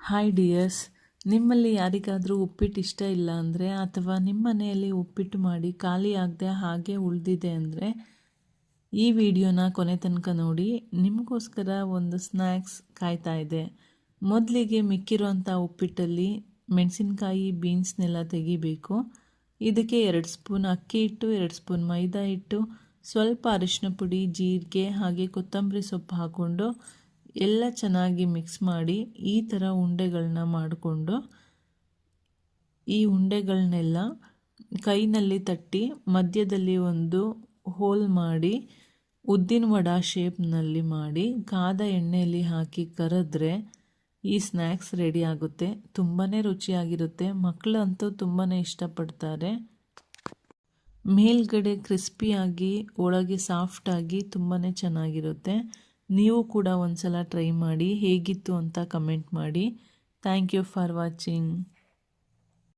Hi dears, ನಿಮ್ಮಲ್ಲಿ ಯಾರಿಗಾದರೂ ಉಪ್ಪಿಟ್ಟು ಇಷ್ಟ ಇಲ್ಲ ಅಂದರೆ ಅಥವಾ ನಿಮ್ಮ ಮನೆಯಲ್ಲಿ ಉಪ್ಪಿಟ್ಟು ಮಾಡಿ ಖಾಲಿ ಆಗದೆ ಹಾಗೆ ಉಳಿದಿದೆ ಅಂದರೆ ಈ ವಿಡಿಯೋನ ಕೊನೆ ತನಕ ನೋಡಿ. ನಿಮಗೋಸ್ಕರ ಒಂದು ಸ್ನ್ಯಾಕ್ಸ್ ಕಾಯ್ತಾ ಇದೆ. ಮೊದಲಿಗೆ ಮಿಕ್ಕಿರೋಂಥ ಉಪ್ಪಿಟ್ಟಲ್ಲಿ ಮೆಣಸಿನ್ಕಾಯಿ ಬೀನ್ಸ್ನೆಲ್ಲ ತೆಗಿಬೇಕು. ಇದಕ್ಕೆ 2 ಸ್ಪೂನ್ ಅಕ್ಕಿ ಹಿಟ್ಟು, 2 ಸ್ಪೂನ್ ಮೈದಾ ಹಿಟ್ಟು, ಸ್ವಲ್ಪ ಅರಿಶಿನ ಪುಡಿ, ಜೀರಿಗೆ ಹಾಗೆ ಕೊತ್ತಂಬರಿ ಸೊಪ್ಪು ಹಾಕ್ಕೊಂಡು ಎಲ್ಲ ಚೆನ್ನಾಗಿ ಮಿಕ್ಸ್ ಮಾಡಿ ಈ ಥರ ಉಂಡೆಗಳನ್ನ ಮಾಡಿಕೊಂಡು ಈ ಉಂಡೆಗಳನ್ನೆಲ್ಲ ಕೈನಲ್ಲಿ ತಟ್ಟಿ ಮಧ್ಯದಲ್ಲಿ ಒಂದು ಹೋಲ್ ಮಾಡಿ ಉದ್ದಿನ ವಡ ಶೇಪ್ನಲ್ಲಿ ಮಾಡಿ ಕಾದ ಎಣ್ಣೆಯಲ್ಲಿ ಹಾಕಿ ಕರೆದ್ರೆ ಈ ಸ್ನ್ಯಾಕ್ಸ್ ರೆಡಿ ಆಗುತ್ತೆ. ತುಂಬಾ ರುಚಿಯಾಗಿರುತ್ತೆ. ಮಕ್ಕಳಂತೂ ತುಂಬಾ ಇಷ್ಟಪಡ್ತಾರೆ. ಮೇಲ್ಗಡೆ ಕ್ರಿಸ್ಪಿಯಾಗಿ ಒಳಗೆ ಸಾಫ್ಟಾಗಿ ತುಂಬಾ ಚೆನ್ನಾಗಿರುತ್ತೆ. ನೀವು ಕೂಡ ಒಂದ್ಸಲ ಟ್ರೈ ಮಾಡಿ, ಹೇಗಿತ್ತು ಅಂತ ಕಮೆಂಟ್ ಮಾಡಿ. Thank you for watching.